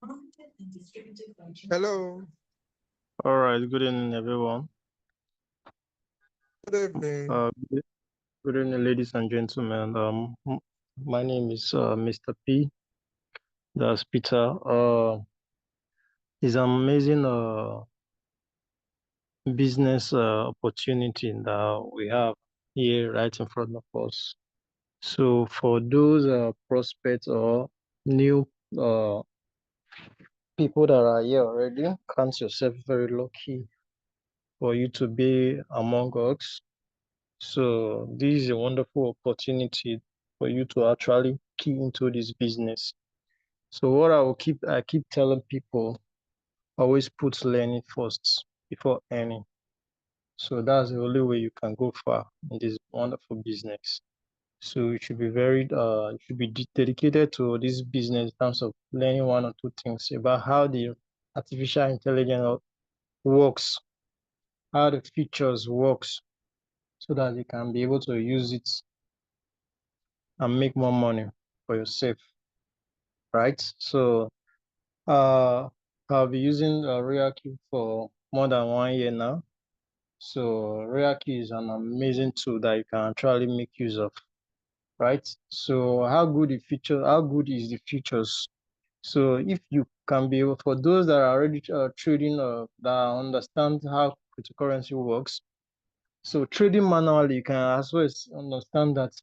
Hello, All right, good evening, everyone. good evening. Good good evening, ladies and gentlemen. My name is Mr. P. That's Peter. It's an amazing business opportunity that we have here right in front of us. So, for those prospects or new uh, people that are here already, count yourself very lucky for you to be among us. So this is a wonderful opportunity for you to actually key into this business. So what I keep telling people, always put learning first before earning. So that's the only way you can go far in this wonderful business. So you should be you should be dedicated to this business in terms of learning one or two things about how the artificial intelligence works, how the features works, so that you can be able to use it and make more money for yourself, right? So I'll be using Royalq for more than 1 year now. So Royalq is an amazing tool that you can actually make use of, right? So how good is the features? So if you can be able, for those that are already trading, that understand how cryptocurrency works, so trading manually, you can as well as understand that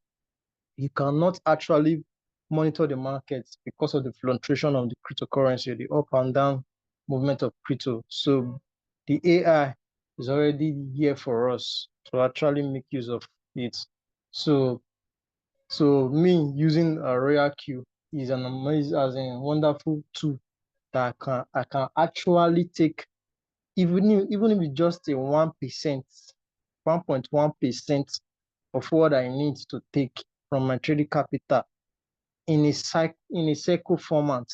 you cannot actually monitor the markets because of the fluctuation of the cryptocurrency, the up and down movement of crypto. So the AI is already here for us to actually make use of it. So so me using a Royalq is an amazing, as a wonderful tool that I can actually take, even if it's just a 1%, 1.1% of what I need to take from my trading capital in a cycle format.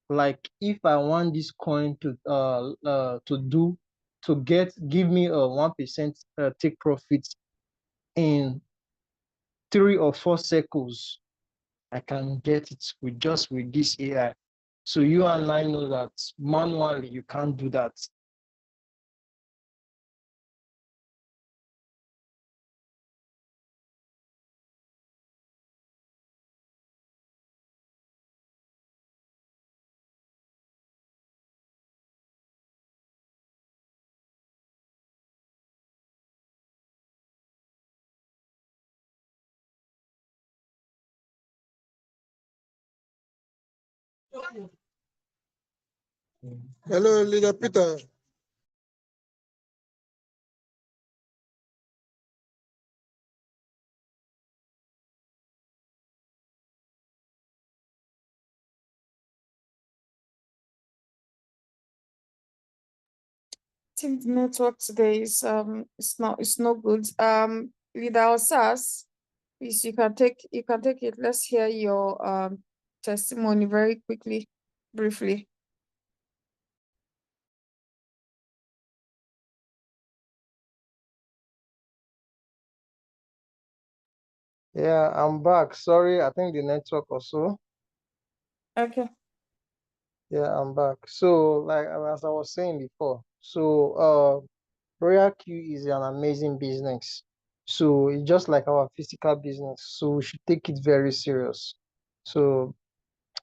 Like if I want this coin to give me a 1% take profit in 3 or 4 cycles, I can get it with this AI. So you and I know that manually you can't do that. Hello, Leader Peter. Think the network today is it's not good. Leader SAS, please you can take it. Let's hear your testimony very quickly, briefly. Yeah, I'm back. Sorry, I think the network also. Okay. Yeah, I'm back. So, like as I was saying before, so Royalq is an amazing business. So it's just like our physical business. So we should take it very serious. So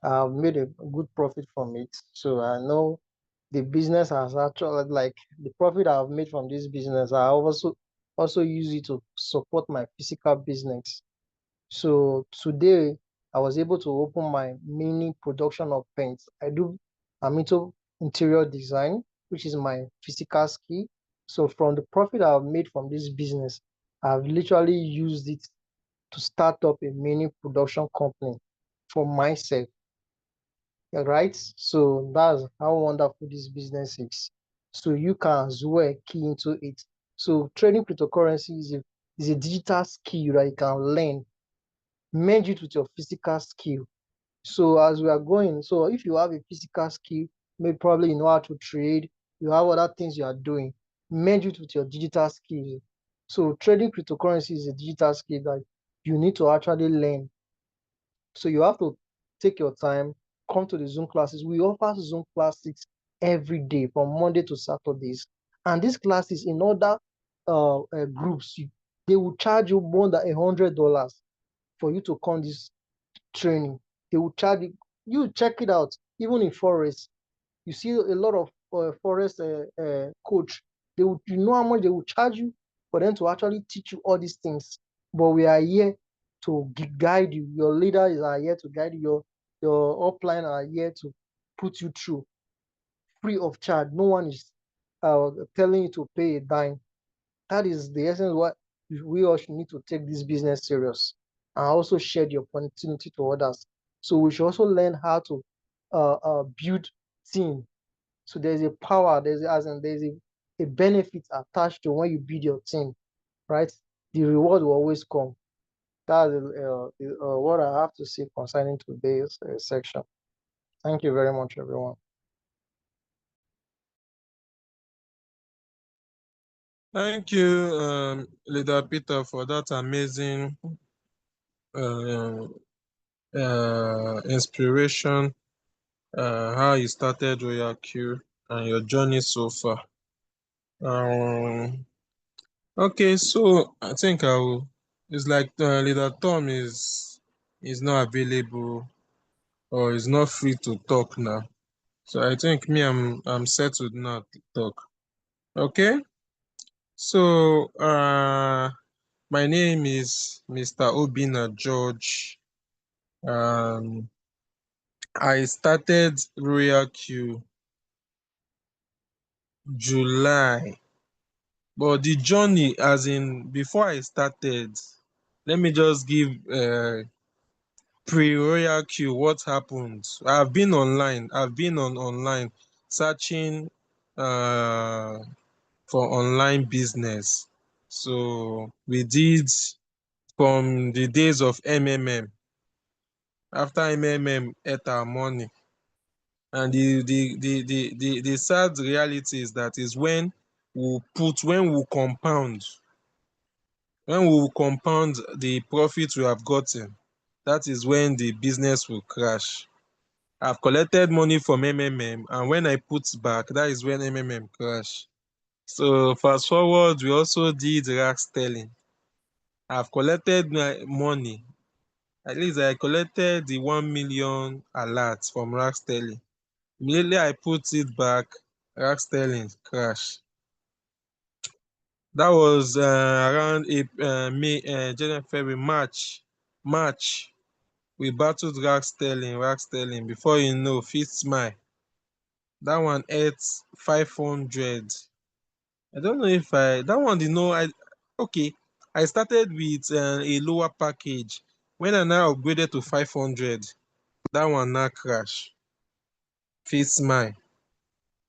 I've made a good profit from it. So I know the business has actually, like, the profit I've made from this business, I also use it to support my physical business. So today I was able to open my mini production of paints. I'm into interior design, which is my physical skill. So from the profit I've made from this business, I've literally used it to start up a mini production company for myself. Right? So that's how wonderful this business is. So you can as well key into it. So trading cryptocurrency is a digital skill that you can learn, merge it with your physical skill. So as we are going, so if you have a physical skill, maybe probably you know how to trade, you have other things you are doing, merge it with your digital skills. So trading cryptocurrency is a digital skill that you need to actually learn. So you have to take your time, come to the Zoom classes. We offer Zoom classes every day from Monday to Saturdays. And these classes in other groups, they will charge you more than $100 for you to come this training. They will charge you. You check it out. Even in forest, you see a lot of forest coach. They would, you know how much they will charge you for them to actually teach you all these things. But we are here to guide you. Your leaders are here to guide you. Your upline are here to put you through free of charge. No one is telling you to pay a dime. That is the essence why we all should need to take this business serious and also share the opportunity to others. So we should also learn how to build team. So there's a power, there's a benefit attached to when you build your team, right? The reward will always come. That's what I have to say concerning today's section. Thank you very much, everyone. Thank you, Leader Peter, for that amazing inspiration, how you started Royalq and your journey so far. Okay, so I think I will. It's like Leader Tom is not available or is not free to talk now. So I think me, I'm settled now to talk. Okay. So my name is Mr. Obina George. I started Royalq July, but the journey, as in before I started, let me just give pre-Royalq what happened. I've been online. I've been on online searching for online business. So we did from the days of MMM. After MMM ate our money. And the sad reality is that is when we compound the profit we have gotten, that is when the business will crash. I've collected money from MMM, and when I put back, that is when MMM crash. So fast forward, we also did rack sterling. I've collected my money. At least I collected the 1 million alert from rack sterling. Immediately I put it back, rack sterling crash. That was around May, January, February, March. We battled rack sterling. Before you know, Fitzmai. That one ate 500. I don't know if that one did know. Okay. I started with a lower package. When I now upgraded to 500, that one now crash. Fitzmai.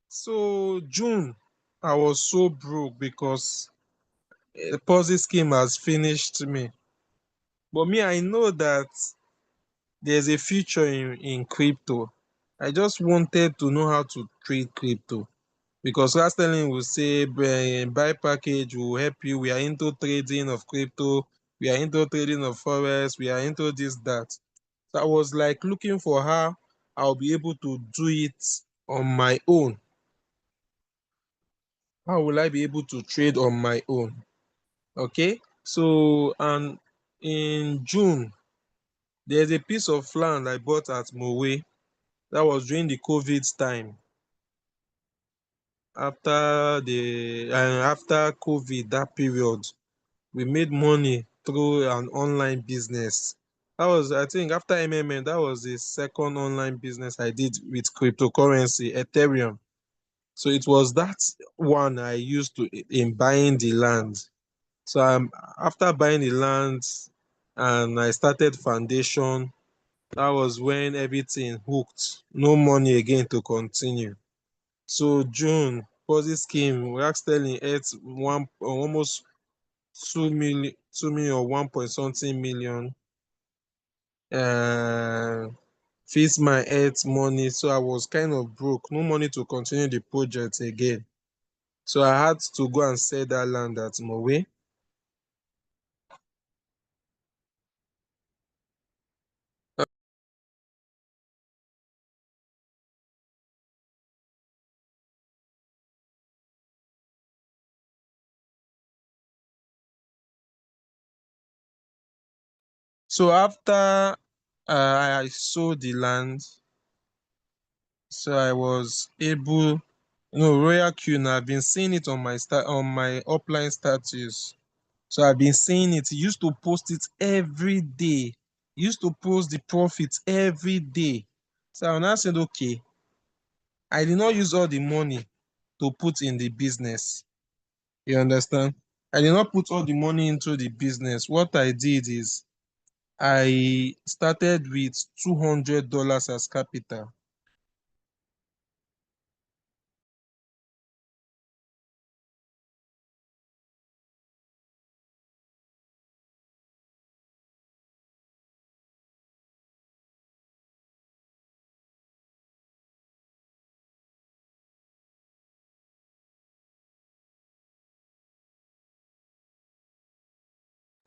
So June, I was so broke because the Ponzi scheme has finished me. But me, I know that there's a future in crypto. I just wanted to know how to trade crypto because last telling will say buy package will help you. We are into trading of crypto. We are into trading of forex. We are into this, that. So I was like looking for how I'll be able to do it on my own. How will I be able to trade on my own? Okay. So, and in June, there's a piece of land I bought at Mowe. That was during the COVID time. After COVID, that period, we made money through an online business. That was, I think, after MMN, that was the second online business I did with cryptocurrency, Ethereum. So it was that one I used to in buying the land. So after buying the land and I started foundation, that was when everything hooked. No money again to continue. So June, Ponzi scheme, rack sterling ate almost 2 million or 1 point something million. Fees my ate money, so I was kind of broke. No money to continue the project again. So I had to go and sell that land at Mowe. So after I sold the land, so I was able, Royalq, I've been seeing it on my upline status. So I've been seeing it. He used to post it every day. He used to post the profits every day. So I now said, okay, I did not use all the money to put in the business. You understand? I did not put all the money into the business. What I did is I started with $200 as capital.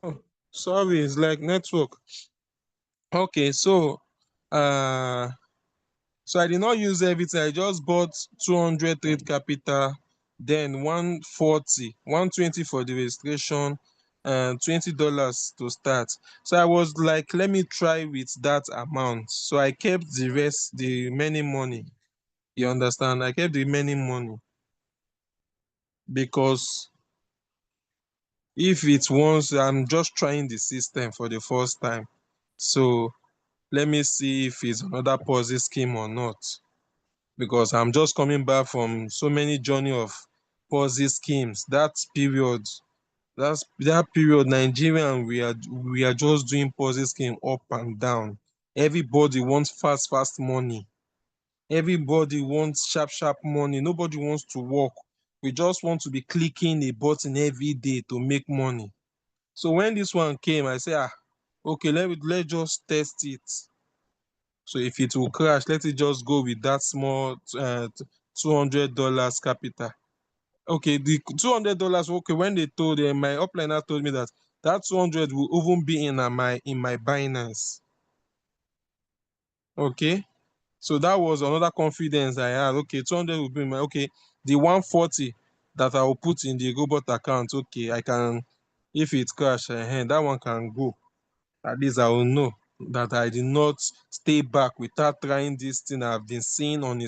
Oh, sorry, it's like network. Okay, so I did not use everything. I just bought 200 trade capital, then 140, 120 for the registration, and $20 to start. So I was like, let me try with that amount. So I kept the rest, the remaining money. You understand? I kept the remaining money because if it once, I'm just trying the system for the first time. So let me see if it's another Ponzi scheme or not. Because I'm just coming back from so many journey of Ponzi schemes. That period, Nigerian, we are just doing Ponzi scheme up and down. Everybody wants fast money. Everybody wants sharp money. Nobody wants to work. We just want to be clicking a button every day to make money. So when this one came, I said, okay, let's just test it. So if it will crash, let it just go with that small $200 capital. Okay, the $200. Okay, when they told my upliner told me that 200 will even be in my Binance. Okay, so that was another confidence I had. Okay, 200 will be in my, okay, the 140 that I will put in the robot account. Okay, I can, if it crash, that one can go. At least I will know that I did not stay back without trying this thing I've been seeing on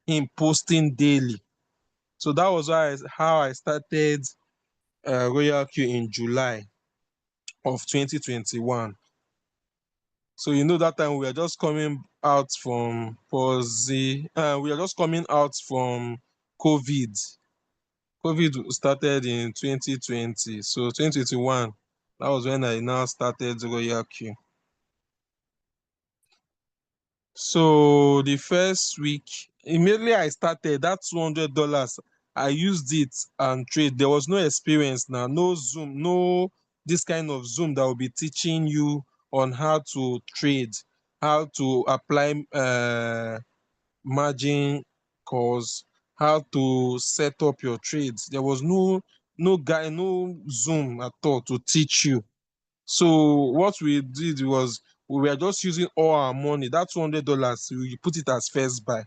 him posting daily. So that was how I started Royalq in July of 2021. So that time we are just coming out from we are just coming out from COVID. COVID started in 2020. So 2021, that was when I now started Royalq. So the first week, immediately I started that $200, I used it and trade. There was no experience now, no Zoom, no this kind of Zoom that will be teaching you on how to trade, how to apply margin calls, how to set up your trades. There was no guy, no Zoom at all to teach you. So what we did was we were just using all our money. That $200, we put it as first buy.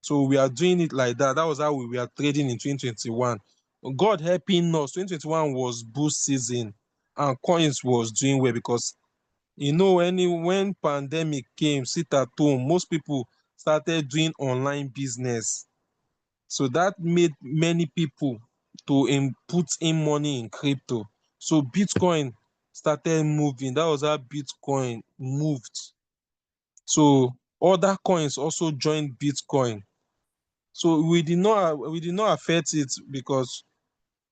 So we are doing it like that. That was how we were trading in 2021. God helping us, 2021 was boost season and coins was doing well because when pandemic came, sit at home, most people started doing online business. So that made many people to put in money in crypto. So Bitcoin started moving. That was how Bitcoin moved. So other coins also joined Bitcoin. So we did not affect it because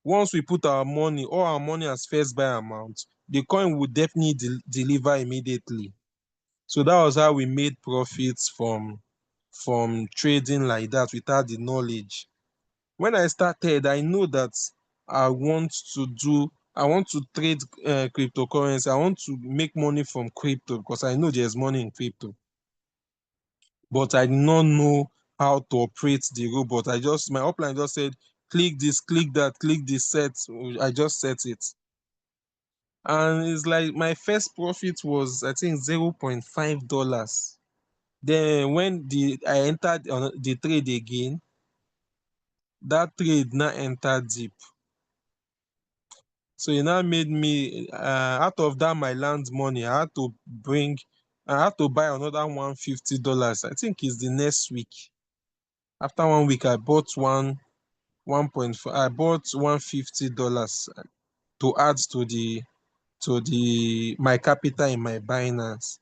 once we put all our money as first buy amount, the coin would definitely deliver immediately. So that was how we made profits from trading like that without the knowledge. When I started, I know that I want to trade cryptocurrency. I want to make money from crypto because I know there's money in crypto. But I did not know how to operate the robot. My upline just said, click this, click that, click this, set. I just set it. And it's like my first profit was, I think, $0.5. Then when I entered on the trade again, that trade now entered deep. So it now made me out of that my land money, I had to buy another $150. I think it's the next week. After 1 week, I bought 1.5. I bought $150 to add to the my capital in my Binance.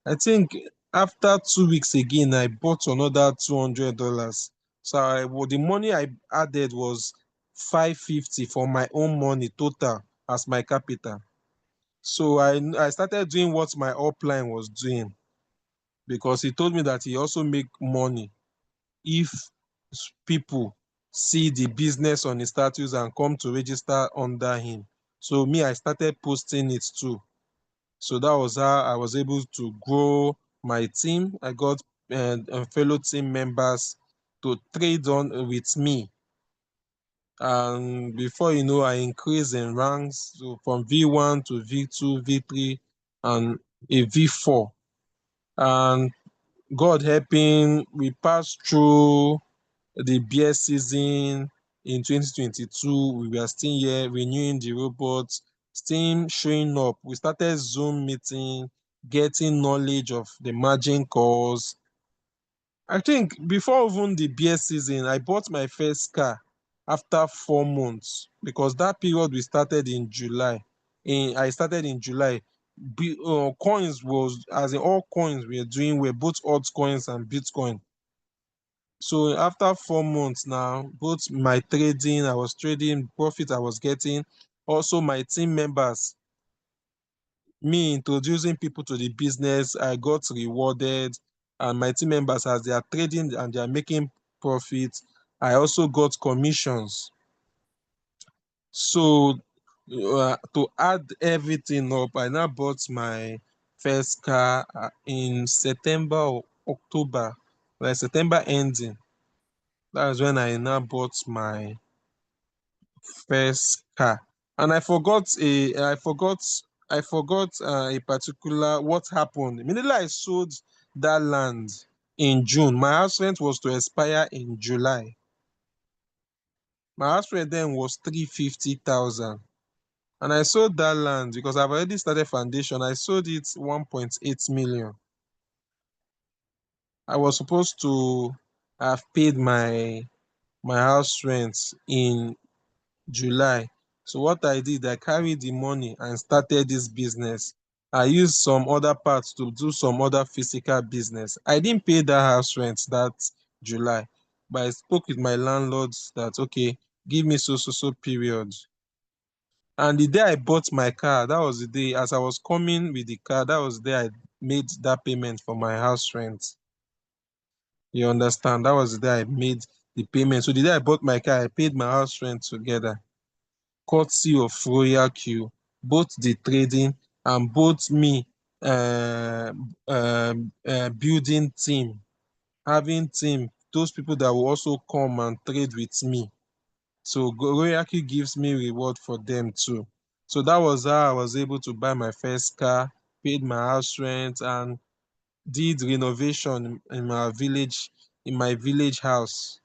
I think after 2 weeks again, I bought another $200. So the money I added was 550 for my own money total as my capital. So I started doing what my upline was doing, because he told me that he also make money if people see the business on his status and come to register under him. So me, I started posting it too. So that was how I was able to grow my team. I got fellow team members to trade on with me. And before you know, I increased in ranks, so from V1 to V2, V3, and a V4. And God helping, we passed through the beer season in 2022. We were still here renewing the robots, still showing up. We started Zoom meeting, getting knowledge of the margin calls. I think before even the beer season, I bought my first car after 4 months, because that period we started in July. I started in July. Coins was, as in all coins we are doing, were both altcoins and Bitcoin. So after 4 months now, both my trading, I was trading, profit I was getting, also my team members, me introducing people to the business, I got rewarded, and my team members, as they are trading and they are making profit, I also got commissions. So to add everything up, I now bought my first car in September or October, like September ending. That was when I now bought my first car. And I forgot a particular what happened. Immediately I sold that land in June. My house rent was to expire in July. My house rent then was 350,000. And I sold that land because I've already started foundation. I sold it 1.8 million. I was supposed to have paid my house rent in July. So what I did, I carried the money and started this business. I used some other parts to do some other physical business. I didn't pay that house rent that July, but I spoke with my landlords that, okay, give me so period. And the day I bought my car, that was the day, as I was coming with the car, that was the day I made that payment for my house rent. You understand? That was the day I made the payment. So the day I bought my car, I paid my house rent together, courtesy of Royalq, both the trading and both me building team, having team, those people that will also come and trade with me. So Royalq gives me reward for them too. So that was how I was able to buy my first car, paid my house rent, and did renovation in my village house,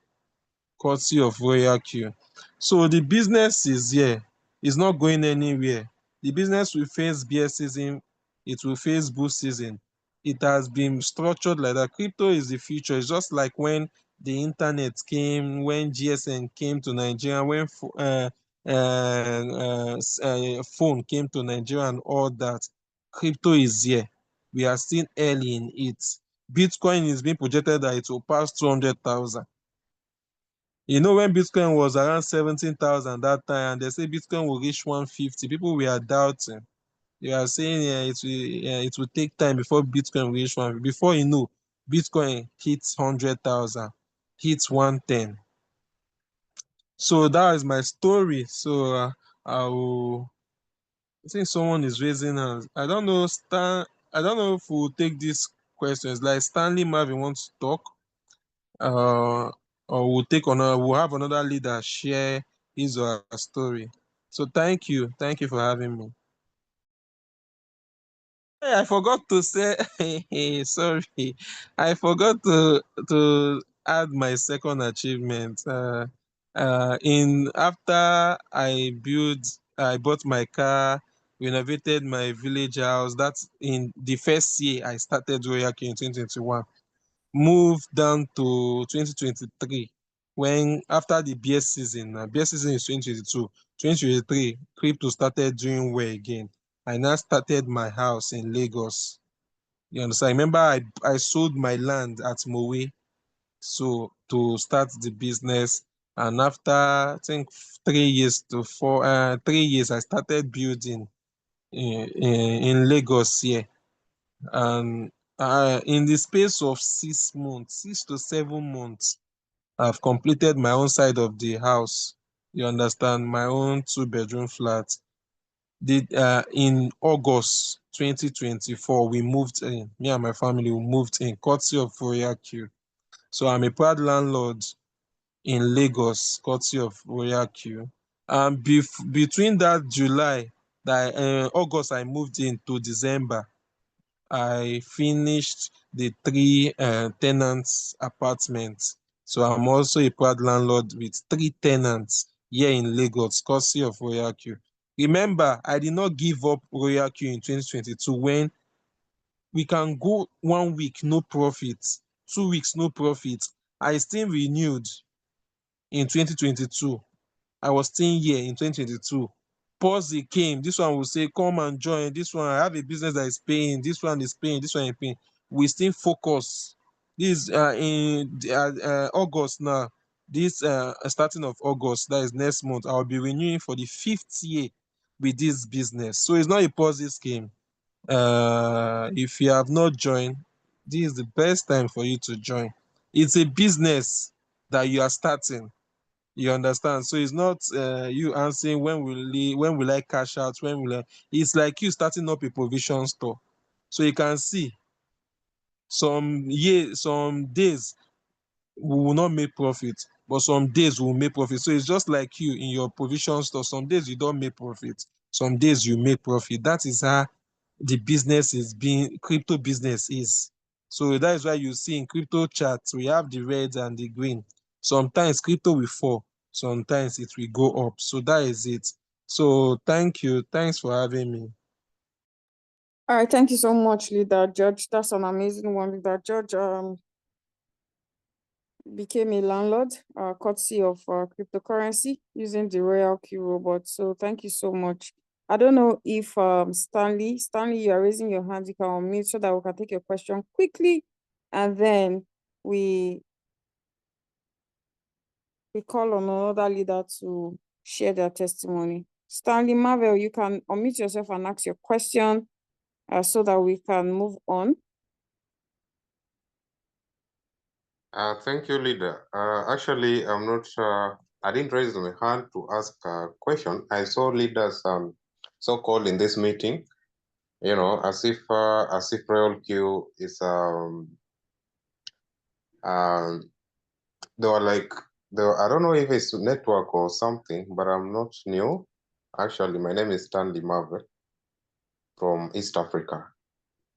courtesy of Royalq. So the business is here. It's not going anywhere. The business will face bear season. It will face bull season. It has been structured like that. Crypto is the future. It's just like when the internet came, when GSM came to Nigeria, when phone came to Nigeria and all that. Crypto is here. We are still early in it. Bitcoin is being projected that it will pass 200,000. You know, when Bitcoin was around 17,000 that time, and they say Bitcoin will reach 150, people were doubting. They are saying it will take time before Bitcoin will reach 150. Before you know, Bitcoin hits 100,000, hits 110. So that is my story. So I think someone is raising hands. I don't know, I don't know if we'll take these questions. Like Stanley Marvin wants to talk. uh, or we'll have another leader share his or her story. So thank you for having me. Hey, I forgot to say, sorry, I forgot to add my second achievement. In after I built I bought my car, renovated my village house. That's in the first year I started Royalq in 2021. Moved down to 2023 when after the beer season, beer season is 2022, 2023, crypto started doing well again. I now started my house in Lagos. You understand? I remember I sold my land at Mowe so to start the business, and after I think 3 years to 3 years I started building in Lagos here. And in the space of 6 months, 6 to 7 months, I've completed my own side of the house. You understand? My own 2-bedroom flat. In August 2024, we moved in. Me and my family we moved in, courtesy of Royalq. So I'm a proud landlord in Lagos, courtesy of Royalq. And between that August I moved in to December, I finished the 3 tenants apartments. So I'm also a proud landlord with 3 tenants here in Lagos, courtesy of Royalq. Remember, I did not give up Royalq in 2022 when we can go 1 week no profit, 2 weeks no profit. I still renewed in 2022. I was still here in 2022. Pause came. This one will say, come and join. This one, I have a business that is paying. This one is paying. This one is paying. We still focus. This in August now. This starting of August, that is next month, I'll be renewing for the 5th year with this business. So it's not a pause scheme. If you have not joined, this is the best time for you to join. It's a business that you are starting. You understand? So it's not you answering when will I cash out, when will I. It's like you starting up a provision store. So you can see some days we will not make profit, but some days we will make profit. So it's just like you in your provision store. Some days you don't make profit, some days you make profit. That is how the business is being crypto business is. So that is why you see in crypto charts we have the red and the green. Sometimes crypto will fall, sometimes it will go up. So that is it. So thank you. Thanks for having me. All right, thank you so much, Leader George. That's an amazing one. Leader George became a landlord, courtesy of cryptocurrency using the Royalq robot. So thank you so much. I don't know if Stanley, you are raising your hand. You can unmute so that we can take your question quickly, and then we call on another leader to share their testimony. Stanley Marvel, you can unmute yourself and ask your question so that we can move on. Thank you, leader. Actually, I'm not. I didn't raise my hand to ask a question. I saw leaders so-called in this meeting, as if Royalq is they were like I don't know if it's network or something, but I'm not new. Actually, my name is Stanley Marvel from East Africa.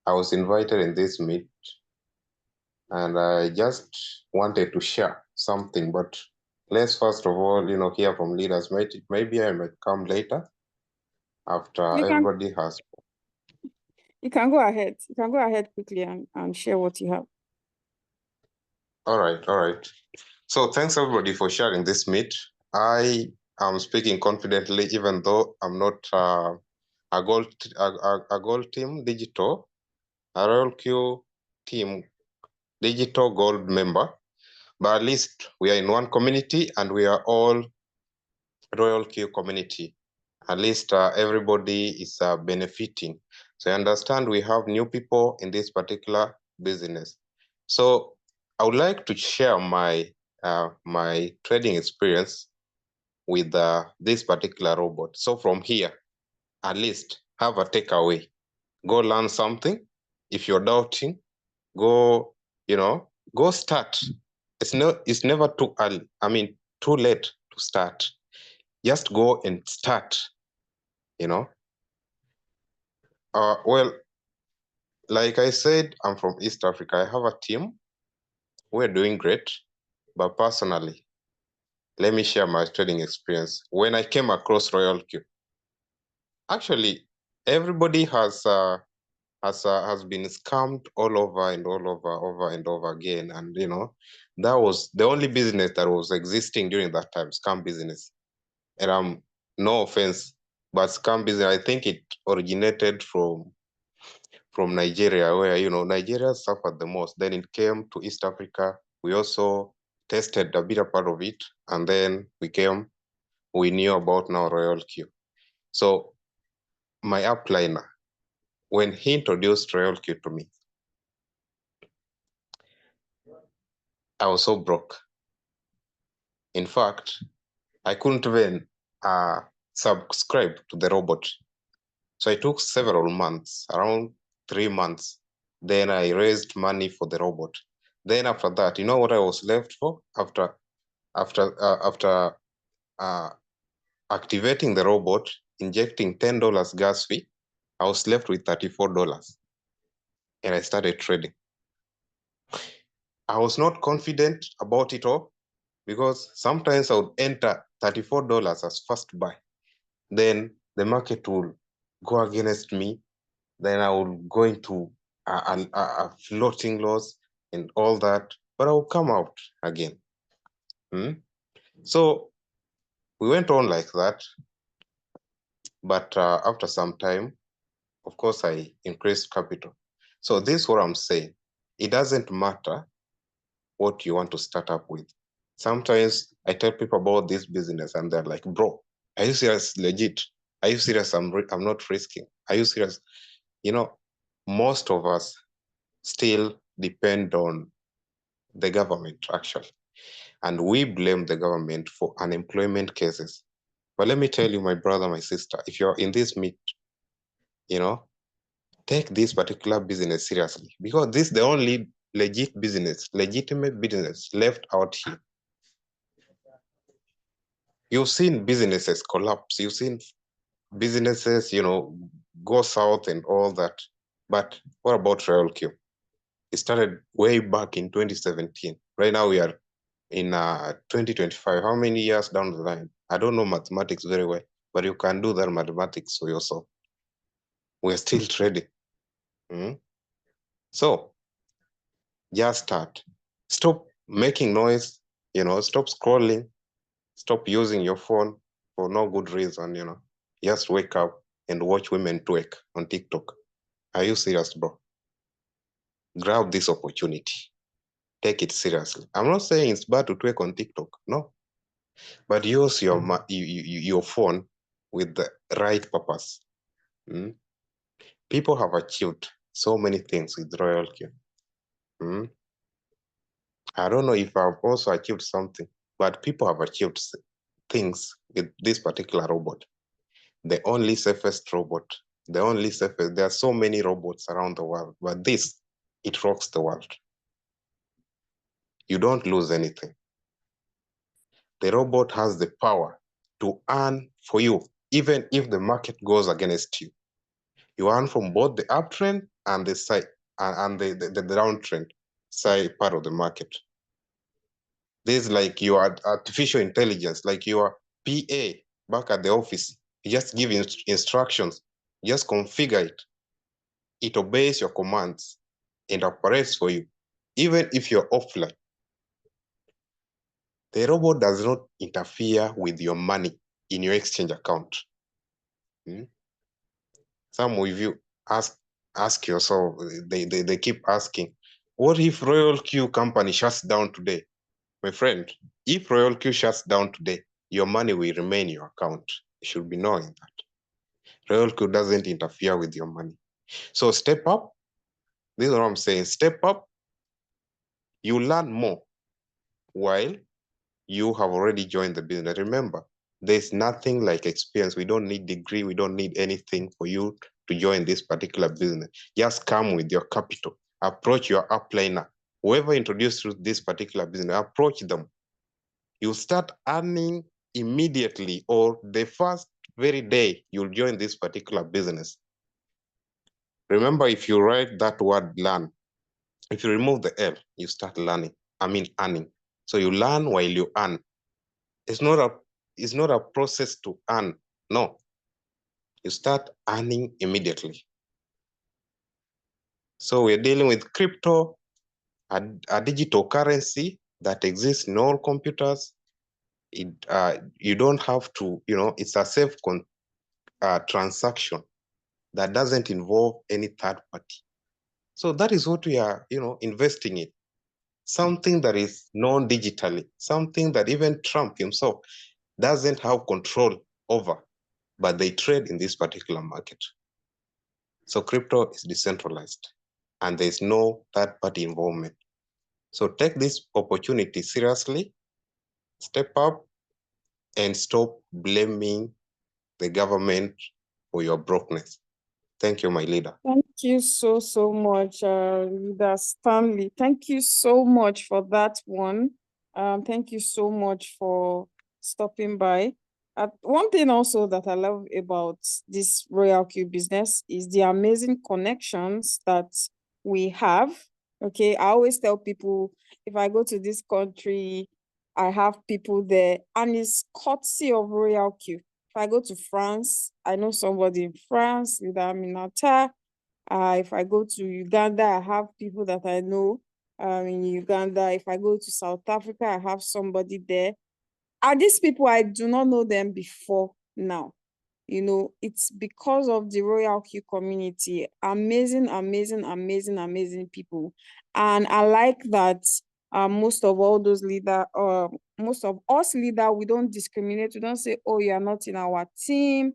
I was invited in this meet, and I just wanted to share something, but let's first of all, hear from leaders. Maybe I might come later after everybody has. You can go ahead. You can go ahead quickly and share what you have. All right. So thanks everybody for sharing this meet. I am speaking confidently, even though I'm not a gold team digital, a Royalq team digital gold member, but at least we are in one community and we are all Royalq community. At least everybody is benefiting. So I understand we have new people in this particular business. So I would like to share my trading experience with this particular robot. So from here, at least have a takeaway. Go learn something. If you're doubting, go start. It's never too early. Too late to start. Just go and start. Well, like I said, I'm from East Africa. I have a team. We're doing great. But personally, let me share my trading experience. When I came across Royalq, Actually, everybody has been scammed all over and over and over again. And that was the only business that was existing during that time, scam business. And no offense, but scam business, I think it originated from Nigeria, where Nigeria suffered the most. Then it came to East Africa. We also tested a bigger part of it, and then we knew about now Royalq. So my upliner, when he introduced Royalq to me, I was so broke. In fact, I couldn't even subscribe to the robot. So I took several months, around 3 months. Then I raised money for the robot. Then after that, you know what I was left for? After activating the robot, injecting $10 gas fee, I was left with $34. And I started trading. I was not confident about it all because sometimes I would enter $34 as first buy. Then the market will go against me. Then I will go into a floating loss and all that, but I will come out again. So we went on like that. But after some time, of course, I increased capital. So this is what I'm saying. It doesn't matter what you want to start up with. Sometimes I tell people about this business and they're like, bro, are you serious? Legit? Are you serious? I'm not risking. Are you serious? Most of us still depend on the government, actually. And we blame the government for unemployment cases. But let me tell you, my brother, my sister, if you're in this meet, take this particular business seriously, because this is the only legitimate business left out here. You've seen businesses collapse. You've seen businesses, go south and all that. But what about Royalq? It started way back in 2017. Right now we are in 2025. How many years down the line? I don't know mathematics very well, but you can do that mathematics for yourself. We're still trading. So just start. Stop making noise, stop scrolling, stop using your phone for no good reason, Just wake up and watch women twerk on TikTok. Are you serious, bro? Grab this opportunity. Take it seriously. I'm not saying it's bad to twerk on TikTok, no. But use your phone with the right purpose. People have achieved so many things with Royalq. I don't know if I've also achieved something, but people have achieved things with this particular robot. The only safest robot, there are so many robots around the world, but this, it rocks the world. You don't lose anything. The robot has the power to earn for you, even if the market goes against you. You earn from both the uptrend and the side and the downtrend side part of the market. This is like your artificial intelligence, like your PA back at the office. You just give instructions, just configure it. It obeys your commands and operates for you, even if you're offline. The robot does not interfere with your money in your exchange account. Some of you ask yourself, they keep asking, what if Royalq company shuts down today? My friend, if Royalq shuts down today, your money will remain in your account. You should be knowing that. Royalq doesn't interfere with your money. So step up. This is what I'm saying. Step up. You learn more while you have already joined the business. Remember, there's nothing like experience. We don't need degree. We don't need anything for you to join this particular business. Just come with your capital. Approach your upliner. Whoever introduced you to this particular business, approach them. You start earning immediately, or the first very day you'll join this particular business. Remember, if you write that word learn, if you remove the L, you start earning. So you learn while you earn. It's not a process to earn. No. you start earning immediately. So we're dealing with crypto, a digital currency that exists in all computers. You don't have to, it's a safe transaction that doesn't involve any third party. So that is what we are, investing in. Something that is non-digitally, something that even Trump himself doesn't have control over, but they trade in this particular market. So crypto is decentralized and there's no third-party involvement. So take this opportunity seriously, step up, and stop blaming the government for your brokenness. Thank you, my leader. Thank you so much, Leader Stanley. Thank you so much for that one. Thank you so much for stopping by. One thing also that I love about this Royalq business is the amazing connections that we have. Okay, I always tell people if I go to this country, I have people there, and it's courtesy of Royalq. If I go to France, I know somebody in France, Leader Aminata. If I go to Uganda, I have people that I know in Uganda. If I go to South Africa, I have somebody there. And these people, I do not know them before now. It's because of the Royalq community. Amazing, amazing, amazing, amazing people. And I like that most of all those leaders, most of us leaders, we don't discriminate. We don't say, oh, you are not in our team.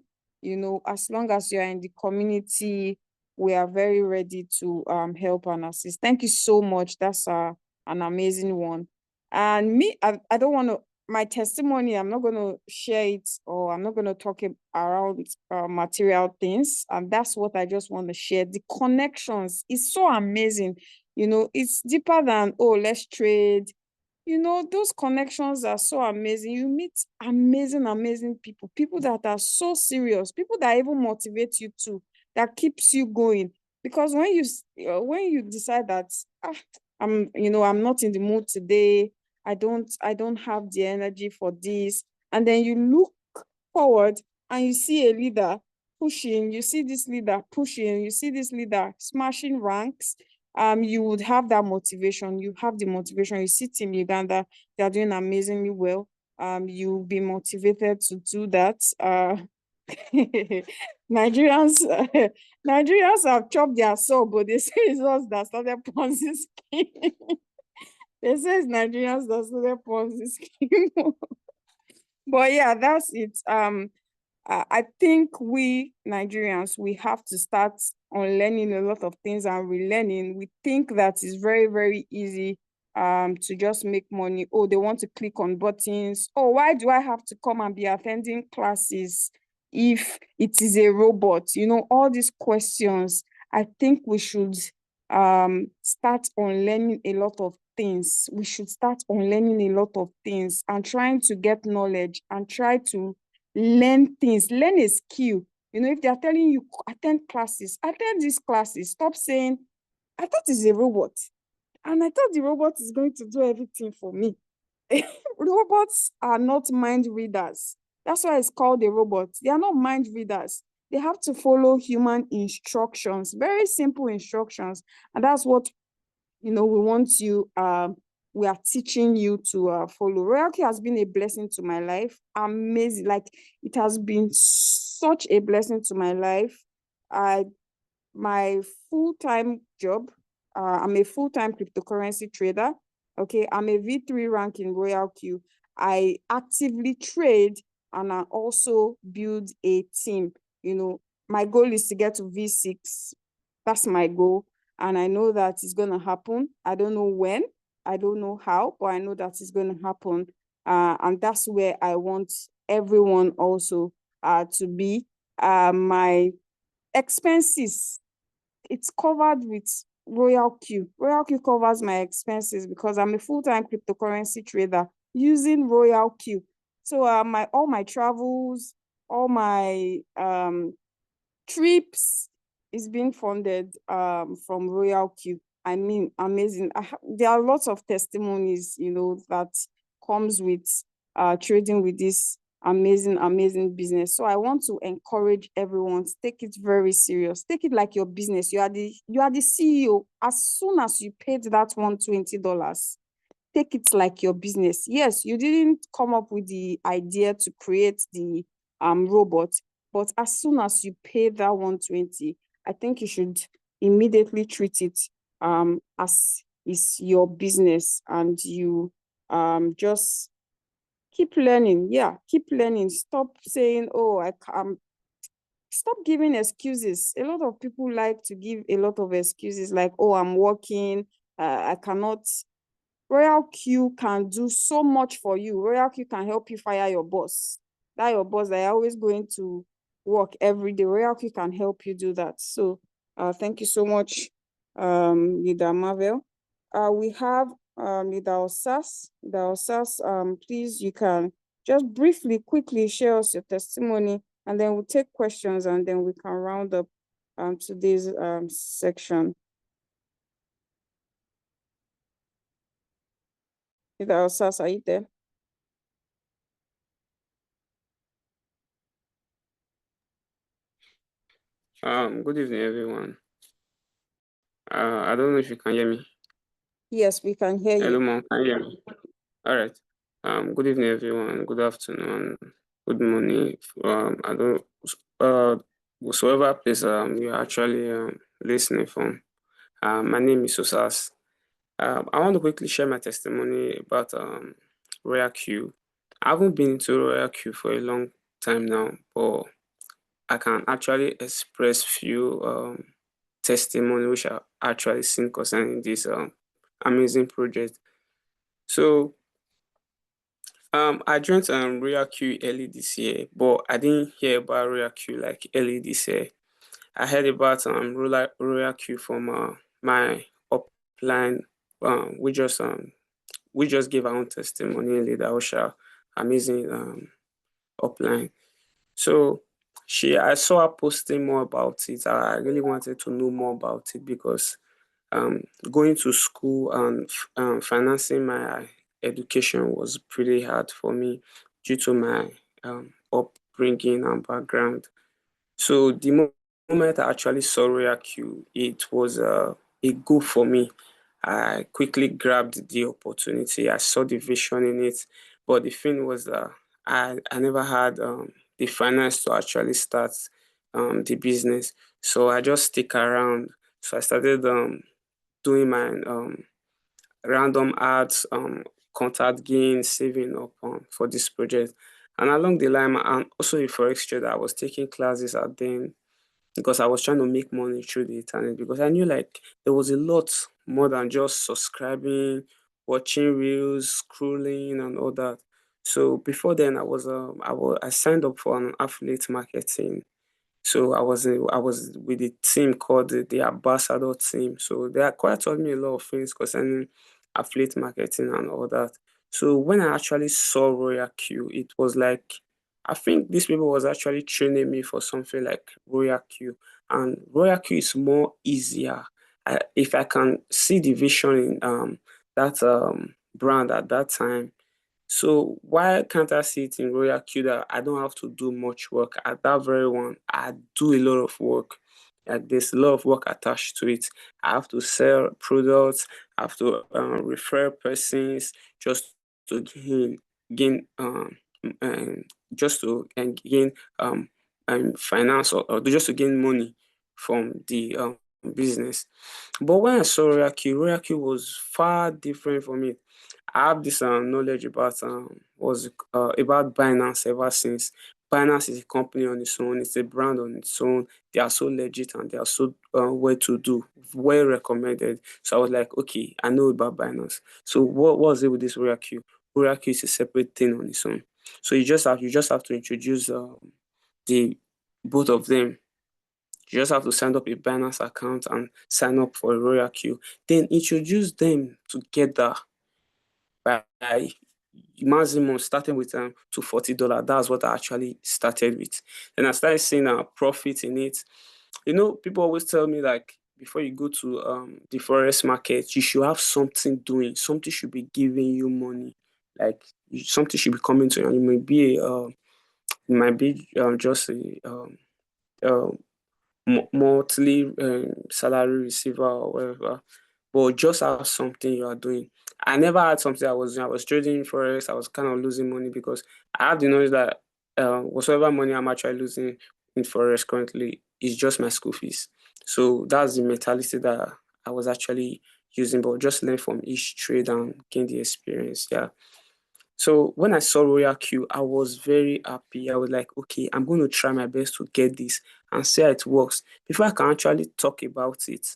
As long as you are in the community, we are very ready to help and assist. Thank you so much. That's an amazing one. And me, I don't want to, my testimony, I'm not going to share it, or I'm not going to talk around material things. And that's what I just want to share. The connections is so amazing. It's deeper than, oh, let's trade. Those connections are so amazing. You meet amazing, amazing people that are so serious, people that even motivate you too, that keeps you going. Because when you decide that I'm not in the mood today, I don't have the energy for this, and then you look forward and you see a leader pushing, you see this leader pushing, you see this leader smashing ranks, you would have that motivation. You have the motivation. You see Team Uganda, they are doing amazingly well. You'll be motivated to do that. Nigerians Nigerians have chopped their soul, but they say it's us that started Ponzi scheme. They say it's Nigerians that started Ponzi scheme. But yeah, that's it. I think we Nigerians, we have to start on learning a lot of things and relearning. We think that it's very, very easy to just make money. Oh, they want to click on buttons. Oh, why do I have to come and be attending classes if it is a robot? All these questions. I think we should start on learning a lot of things. We should start on learning a lot of things and trying to get knowledge and try to learn things, learn a skill. If they are telling you attend classes, attend these classes. Stop saying, I thought it's a robot. And I thought the robot is going to do everything for me. Robots are not mind readers. That's why it's called a robot. They are not mind readers. They have to follow human instructions, very simple instructions. And that's what we want you, we are teaching you to follow. Royalq has been a blessing to my life. Amazing. Like, it has been such a blessing to my life. My full-time job, I'm a full-time cryptocurrency trader. Okay, I'm a V3 rank in Royalq. I actively trade and I also build a team. My goal is to get to V6. That's my goal. And I know that it's going to happen. I don't know when, I don't know how, but I know that it's going to happen. And that's where I want everyone also to be. My expenses, it's covered with Royalq. Royalq covers my expenses because I'm a full-time cryptocurrency trader using Royalq. So all my travels, all my trips is being funded from Royalq. I mean, amazing. There are lots of testimonies, that comes with trading with this amazing business. So I want to encourage everyone to take it very serious. Take it like your business. You are the CEO. As soon as you paid that $120, take it like your business. Yes, you didn't come up with the idea to create the robot, but as soon as you pay that 120, I think you should immediately treat it as is your business, and you just keep learning. Yeah, keep learning. Stop saying, oh, stop giving excuses. A lot of people like to give a lot of excuses like, oh, I'm working, I cannot. Royalq can do so much for you. Royalq can help you fire your boss. That your boss that are always going to work every day. Royalq can help you do that. So thank you so much, Leader Marvel. We have Leader Osas. Leader Osas, please, you can just briefly, quickly share us your testimony, and then we'll take questions, and then we can round up today's section. Leader Osas, are you there? Good evening, everyone. I don't know if you can hear me. Yes, we can hear Hello, you. mom. Can you hear me? All right. Good evening, everyone. Good afternoon. Good morning. I don't. Whatsoever place you're actually listening from. My name is Osas. I want to quickly share my testimony about Royalq. I haven't been into Royalq for a long time now, but I can actually express few testimony which I actually seen concerning this amazing project. So I joined Royalq early this year, but I didn't hear about Royalq like early this year. I heard about Royalq from my upline. We just gave our own testimony, Leader Osha, amazing upline. So I saw her posting more about it. I really wanted to know more about it because going to school and financing my education was pretty hard for me due to my upbringing and background. So the moment I actually saw Royalq, it was a go for me. I quickly grabbed the opportunity. I saw the vision in it, but the thing was that I never had the finance to actually start the business. So I just stick around. So I started doing my random ads, contact gain, saving up for this project. And along the line, I'm also a forex trader. I was taking classes at then because I was trying to make money through the internet because I knew like there was a lot more than just subscribing, watching reels, scrolling, and all that. So before then, I signed up for an affiliate marketing. So I was with a team called the Ambassador team. So they quite taught me a lot of things concerning affiliate marketing and all that. So when I actually saw Royalq, it was like I think these people was actually training me for something like Royalq, and Royalq is more easier. If I can see the vision in that brand at that time, so why can't I see it in Royalq that I don't have to do much work? At that very one, I do a lot of work. Like there's a lot of work attached to it. I have to sell products. I have to refer persons just to gain just to gain finance or just to gain money from the business. But when I saw Royalq was far different from it. I have this knowledge about Binance ever since. Binance is a company on its own, it's a brand on its own. They are so legit and they are so well to do, well recommended. So I was like, okay, I know about Binance. So what was it with this Royalq? Royalq is a separate thing on its own. So you just have to introduce the both of them. You just have to sign up a Binance account and sign up for a Royalq. Then introduce them together by maximum starting with $240. That's what I actually started with. And I started seeing a profit in it. You know, people always tell me like before you go to the forest market, you should have something doing. Something should be giving you money. Like something should be coming to you. And it may be it might be just a um, monthly salary receiver or whatever, but just have something you are doing. I never had something I was doing. I was trading forex. I was kind of losing money because I have the knowledge that whatsoever money I'm actually losing in forex currently is just my school fees. So that's the mentality that I was actually using, but just learn from each trade and gain the experience. Yeah. So when I saw Royalq, I was very happy. I was like, okay, I'm going to try my best to get this and see how it works before I can actually talk about it.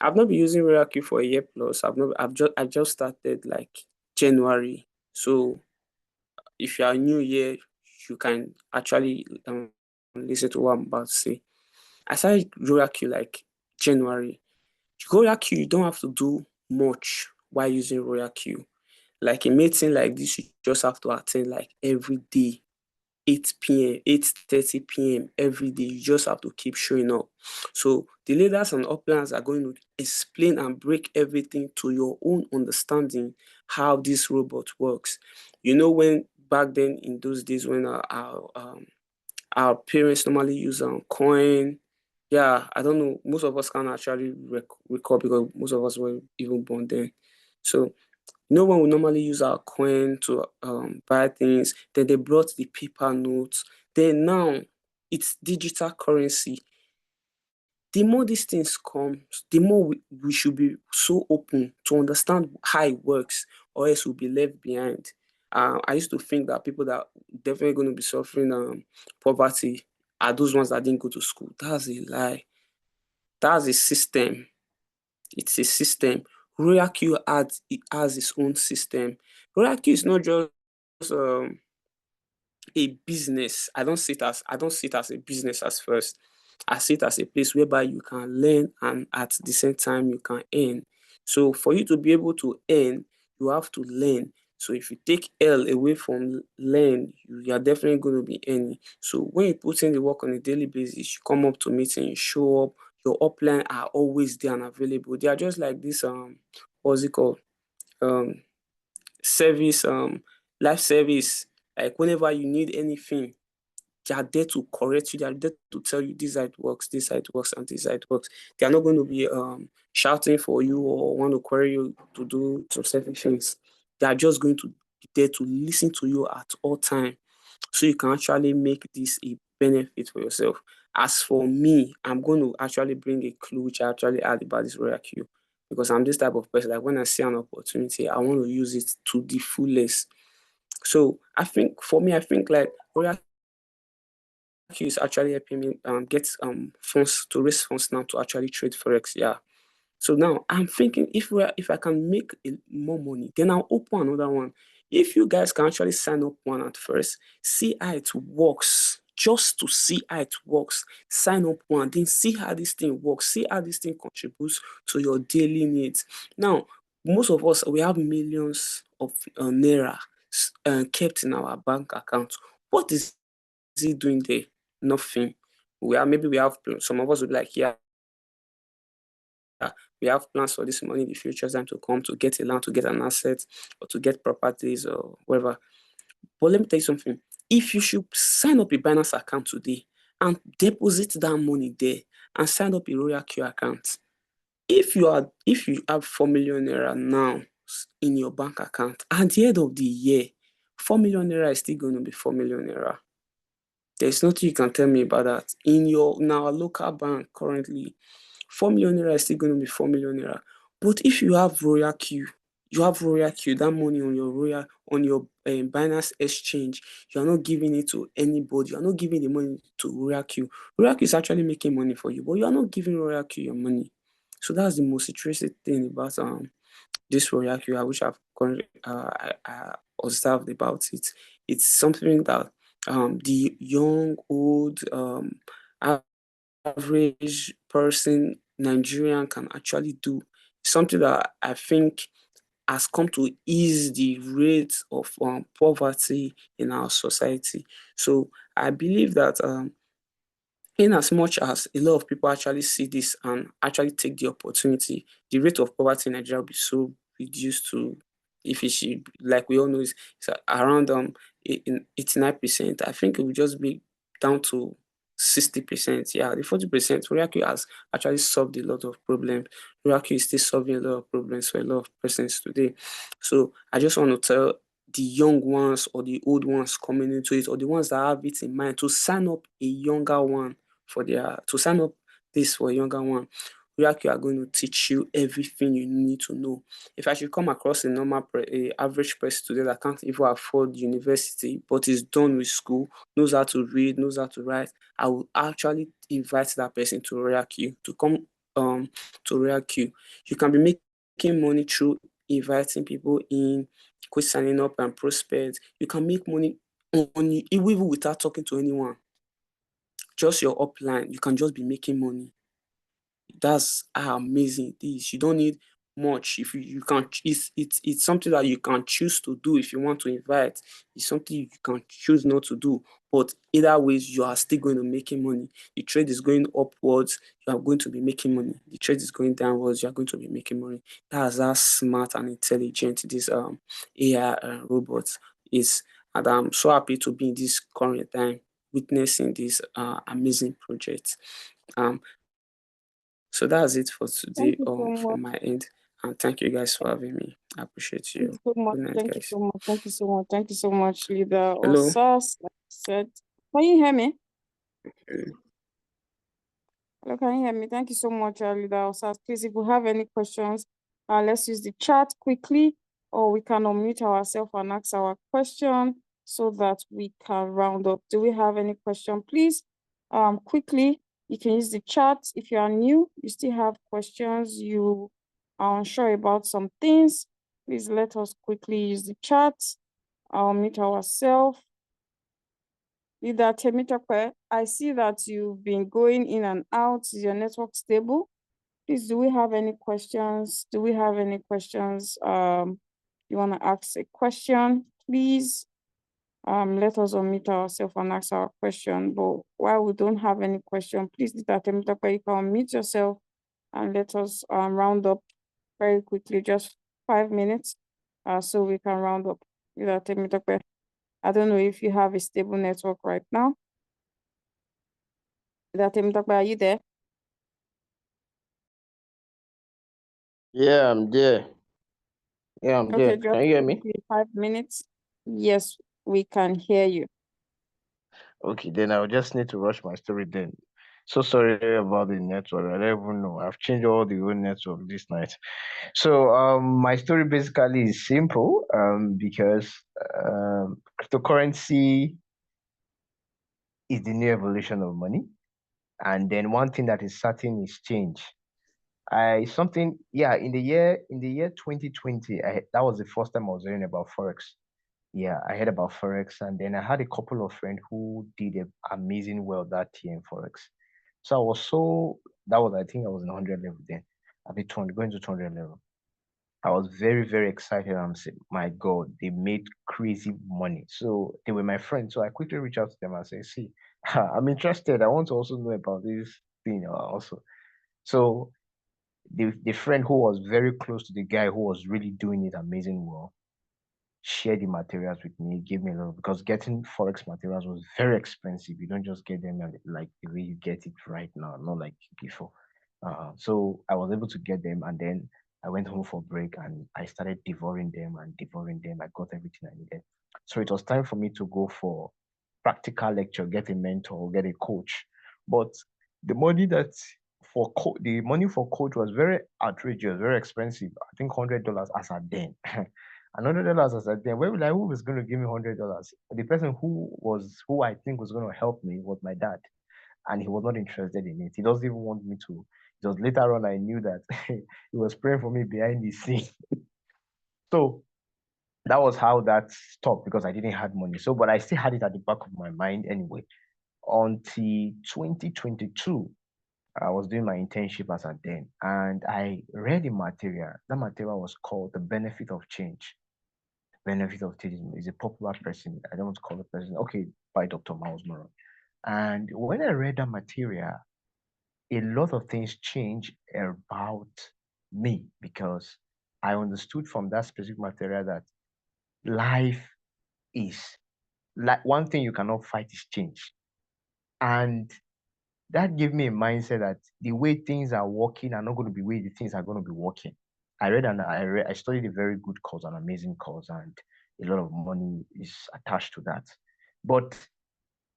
I've not been using Royalq for a year plus. I just started like January. So if you are new here, you can actually listen to what I'm about to say. I started Royalq like January. Royalq, you don't have to do much while using Royalq. Like a meeting like this, you just have to attend like every day, 8 p.m., 8:30 p.m. every day. You just have to keep showing up. So the leaders and uplines are going to explain and break everything to your own understanding how this robot works. You know, when back then in those days when our parents normally use coin. Yeah, I don't know. Most of us can't actually recall because most of us were even born then. So no one will normally use our coin to buy things. Then they brought the paper notes. Then now it's digital currency. The more these things come, the more we should be so open to understand how it works, or else we'll be left behind. I used to think that people that definitely going to be suffering poverty are those ones that didn't go to school. That's a lie. That's a system. It's a system. Royalq has its own system. Royalq is not just um, a business. I don't see it as a business as first. I see it as a place whereby you can learn and at the same time you can earn. So for you to be able to earn, you have to learn. So if you take L away from learn, you are definitely going to be earning. So when you put in the work on a daily basis, you come up to meeting, you show up, your upline are always there and available. They are just like this what's it called? Um service, life service. Like whenever you need anything, they are there to correct you. They are there to tell you this side works, this side works, and this side works. They are not going to be shouting for you or want to query you to do some certain things. They are just going to be there to listen to you at all time, so you can actually make this a benefit for yourself. As for me, I'm going to actually bring a clue which I actually add about this Royalq because I'm this type of person. Like when I see an opportunity, I want to use it to the fullest. So I think for me, I think like Royalq is actually helping me get funds to raise funds now to actually trade forex. Yeah. So now I'm thinking if I can make more money, then I'll open another one. If you guys can actually sign up one at first, see how it works, just to see how it works, sign up one, then see how this thing works, see how this thing contributes to your daily needs. Now, most of us, we have millions of naira kept in our bank account. What is he doing there? Nothing. Maybe we have some of us would be like, yeah, we have plans for this money in the future time to come to get a land, to get an asset, or to get properties or whatever. But let me tell you something. If you should sign up a Binance account today and deposit that money there and sign up a Royalq account, if you have 4 million naira now in your bank account, at the end of the year, 4 million naira is still going to be 4 million naira. There's nothing you can tell me about that. In our local bank currently, 4 million naira is still going to be 4 million naira. But if you have Royalq, that money on your Binance exchange, you are not giving it to anybody. You are not giving the money to Royalq. Royalq is actually making money for you, but you are not giving Royalq your money. So that's the most interesting thing about this Royalq, which I've currently I observed about it. It's something that the young, old, average person, Nigerian can actually do. Something that I think has come to ease the rate of poverty in our society. So I believe that in as much as a lot of people actually see this and actually take the opportunity, the rate of poverty in Nigeria will be so reduced to if it should, like we all know, it's around 89%, I think it will just be down to 60%. Yeah, the 40%, Royalq has actually solved a lot of problems. Royalq is still solving a lot of problems for a lot of persons today. So I just want to tell the young ones or the old ones coming into it, or the ones that have it in mind, to sign up a younger one to sign up this for a younger one. Royalq are going to teach you everything you need to know. If I should come across a normal average person today that can't even afford university but is done with school, knows how to read, knows how to write, I will actually invite that person to Royalq to come to Royalq. You can be making money through inviting people in, quit signing up and prospect. You can make money even without talking to anyone. Just your upline, you can just be making money. That's how amazing it is. You don't need much. If you can, it's something that you can choose to do. If you want to invite, it's something you can choose not to do. But either ways, you are still going to making money. The trade is going upwards, you are going to be making money. The trade is going downwards, you are going to be making money. That's how smart and intelligent this AI robot is. And I'm so happy to be in this current time witnessing this amazing project. So that's it for today Thank you so from much. my end. And thank you guys for having me. I appreciate Thank you. you so much. Good night, Thank you guys. so much. Thank you so much. Thank you so much, Leader Hello. Osas. Like I said, can you hear me? Mm. Hello, can you hear me? Thank you so much, Leader Osas. Please, if you have any questions, let's use the chat quickly, or we can unmute ourselves and ask our question so that we can round up. Do we have any question? Please, quickly, you can use the chat. If you are new, you still have questions, you are unsure about some things, please let us quickly use the chat. I'll mute ourselves. Leader Temitope, I see that you've been going in and out. Is your network stable? Please, do we have any questions? Do we have any questions? You want to ask a question, please? Let us unmute ourselves and ask our question. But while we don't have any question, please, Leader Temitope, you can unmute yourself and let us round up very quickly, just 5 minutes, so we can round up. Leader Temitope, I don't know if you have a stable network right now. Leader Temitope, are you there? Yeah, I'm there. Yeah, I'm Okay, there. just Can you hear me? quickly, 5 minutes. Yes, we can hear you. Okay, then I'll just need to rush my story then. So sorry about the network. I don't even know. I've changed all the whole network this night. So my story basically is simple because cryptocurrency is the new evolution of money. And then one thing that is certain is change. In the year 2020, that was the first time I was hearing about Forex. Yeah, I heard about Forex, and then I had a couple of friends who did amazing well that year in Forex. So I think I was in 100 level then. I'll be 200, going to 200 level. I was very, very excited. I'm saying, my God, they made crazy money. So they were my friends. So I quickly reached out to them and said, see, I'm interested. I want to also know about this thing also. So the friend who was very close to the guy who was really doing it amazing well shared the materials with me, gave me a little, because getting Forex materials was very expensive. You don't just get them like the way you get it right now, not like before. So I was able to get them, and then I went home for break and I started devouring them and devouring them. I got everything I needed. So it was time for me to go for practical lecture, get a mentor, get a coach. But the money that the money for coach was very outrageous, very expensive. I think $100 as a then. And $100 as a then. Where will who was going to give me $100? The person who I think was going to help me was my dad, and he was not interested in it. He doesn't even want me to. It was later on I knew that he was praying for me behind the scene. So that was how that stopped because I didn't have money. So, but I still had it at the back of my mind anyway. Until 2022, I was doing my internship as a then, and I read a material. That material was called "The Benefit of Change." Benefit of Change is a popular person. I don't want to call the person. Okay, by Dr. Miles Moran. And when I read that material, a lot of things changed about me because I understood from that specific material that life is like one thing you cannot fight is change. And that gave me a mindset that the way things are working are not going to be the way the things are going to be working. I studied a very good course, an amazing course, and a lot of money is attached to that. But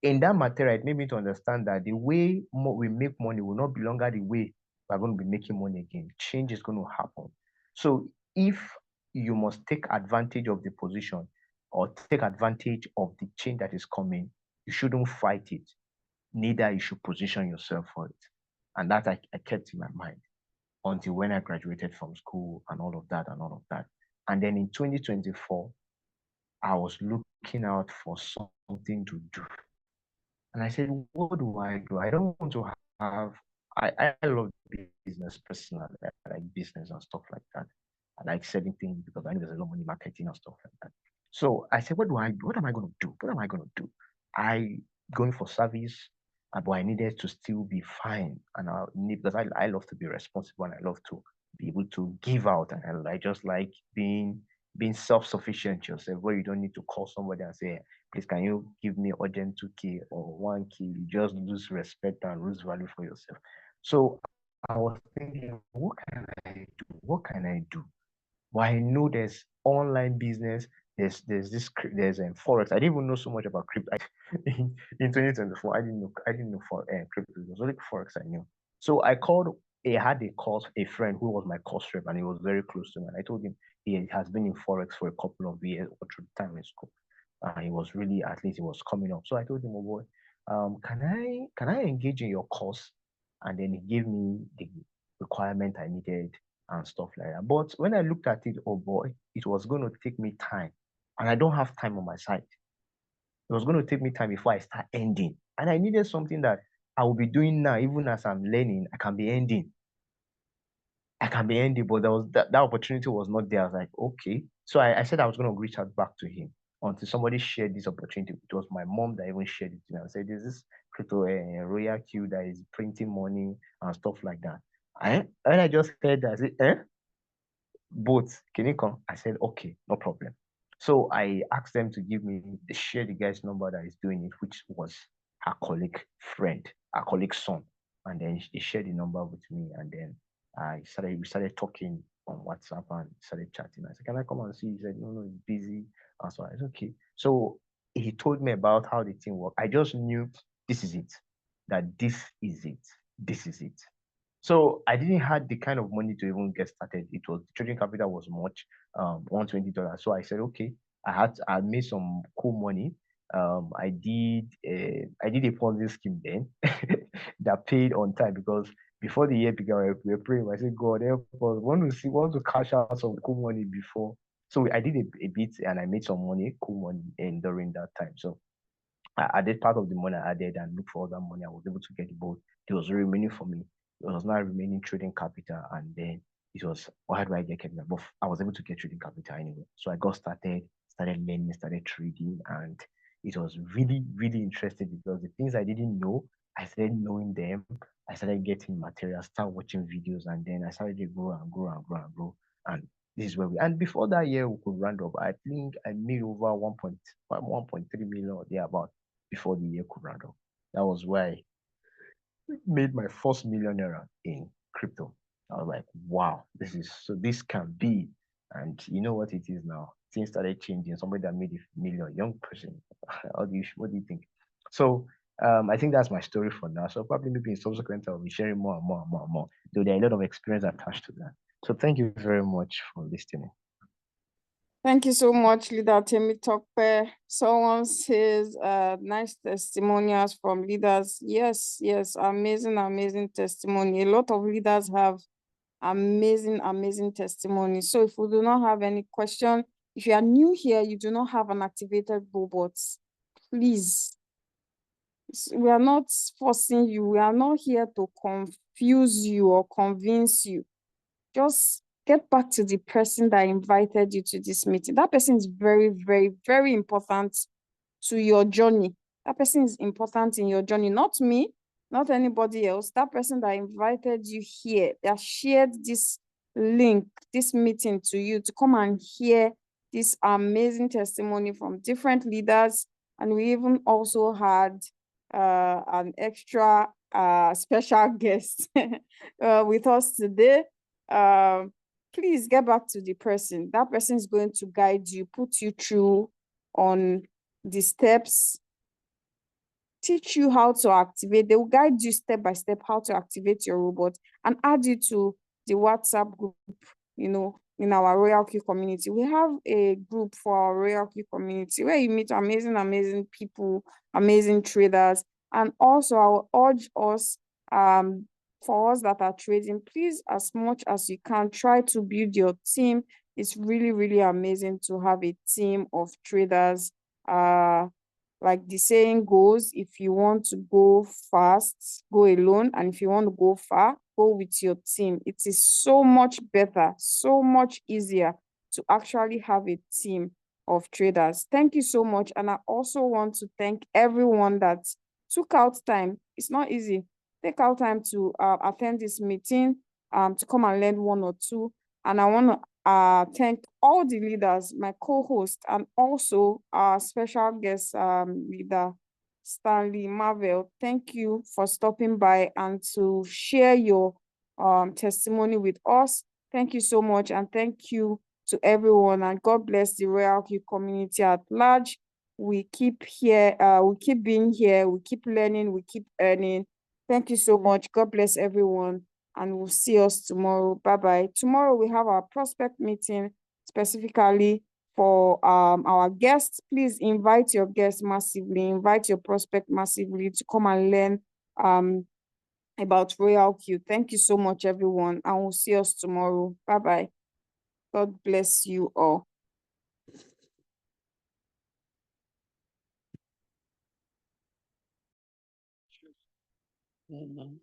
in that material, it made me to understand that the way we make money will not be longer the way we're going to be making money again. Change is going to happen. So if you must take advantage of the position or take advantage of the change that is coming, you shouldn't fight it. Neither you should position yourself for it. And that I kept in my mind until when I graduated from school and all of that and all of that. And then in 2024, I was looking out for something to do. And I said, what do? I don't want to have, I love business personally. I like business and stuff like that. I like selling things because I know there's a lot of money marketing and stuff like that. So I said, what am I going to do? What am I going to do? I going for service, but I needed to still be fine. And I need, because I love to be responsible and I love to be able to give out. And I just like being self-sufficient yourself, where you don't need to call somebody and say, please, can you give me urgent 2K or 1K? You just lose respect and lose value for yourself. So I was thinking, what can I do? What can I do? But I know there's online business. There's forex. I didn't even know so much about crypto. In 2024. I didn't know for crypto. It was only forex I knew. So I called. I had a friend who was my course rep, and he was very close to me. And I told him he has been in forex for a couple of years or through time in school. He was really, at least he was coming up. So I told him, oh boy, can I engage in your course? And then he gave me the requirement I needed and stuff like that. But when I looked at it, oh boy, it was going to take me time. And I don't have time on my side. It was going to take me time before I start ending. And I needed something that I will be doing now, even as I'm learning, I can be ending. But that opportunity was not there. I was like, okay. So I said I was going to reach out back to him until somebody shared this opportunity. It was my mom that even shared it to me. I said, there's this crypto Royalq that is printing money and stuff like that. And I just heard that, I said, both, can you come? I said, okay, no problem. So I asked them to share the guy's number that is doing it, which was her colleague friend, her colleague's son. And then they shared the number with me. And then we started talking on WhatsApp and started chatting. I said, can I come and see? He said, no, he's busy. And so I said, okay. So he told me about how the thing worked. I just knew this is it, that this is it. This is it. So I didn't have the kind of money to even get started. It was trading capital was much, $120. So I said, okay, I made some cool money. I did a Ponzi scheme then that paid on time, because before the year began, we were praying. I said, God, help us. Want to cash out some cool money before. So I did a bit and I made some money, cool money, and during that time. So I did part of the money I added and looked for other money. I was able to get the boat. It was remaining for me. It was not remaining trading capital. And then it was, how do I get capital? But I was able to get trading capital anyway. So I got started learning, started trading. And it was really, really interesting because the things I didn't know, I started knowing them. I started getting material, start watching videos, and then I started to grow and grow and grow and grow. And this is where and before that year we could round up, I think I made over 1.3 million or thereabout before the year could round up. That was why I made my first millionaire in crypto. I was like, wow, this can be. And you know what it is now? Things started changing. Somebody that made a million, young person. What do you think? So I think that's my story for now. So probably maybe in subsequent I'll be sharing more and more and more and more. Though there are a lot of experience attached to that. So thank you very much for listening. Thank you so much, Leader Temi Tokpe. Someone says nice testimonials from leaders. Yes, amazing testimony. A lot of leaders have amazing testimony. So if we do not have any question, if you are new here, you do not have an activated robot, please. We are not forcing you. We are not here to confuse you or convince you. Just get back to the person that invited you to this meeting. That person is very important to your journey. That person is important in your journey, not me, not anybody else. That person that invited you here, that shared this link this meeting to you to come and hear this amazing testimony from different leaders. And we even also had an extra special guest with us today. Please get back to the person. That person is going to guide you, put you through on the steps, teach you how to activate. They will guide you step by step how to activate your robot and add you to the WhatsApp group, you know, in our Royalq community. We have a group for our Royalq community where you meet amazing people, amazing traders. And also I will urge us, for us that are trading, please, as much as you can, try to build your team. It's really amazing to have a team of traders. Like the saying goes, if you want to go fast, go alone. And if you want to go far, go with your team. It is so much better, so much easier to actually have a team of traders. Thank you so much. And I also want to thank everyone that took out time. It's not easy. Take out time to attend this meeting, to come and learn one or two. And I want to thank all the leaders, my co-host, and also our special guest leader, Stanley Marvel. Thank you for stopping by and to share your testimony with us. Thank you so much, and thank you to everyone, and God bless the Royalq community at large. We keep here, we keep being here, we keep learning, we keep earning. Thank you so much. God bless everyone, and we'll see us tomorrow. Bye-bye. Tomorrow we have our prospect meeting specifically for our guests. Please invite your guests massively, invite your prospect massively to come and learn about Royalq. Thank you so much, everyone, and we'll see us tomorrow. Bye-bye. God bless you all. Mhm.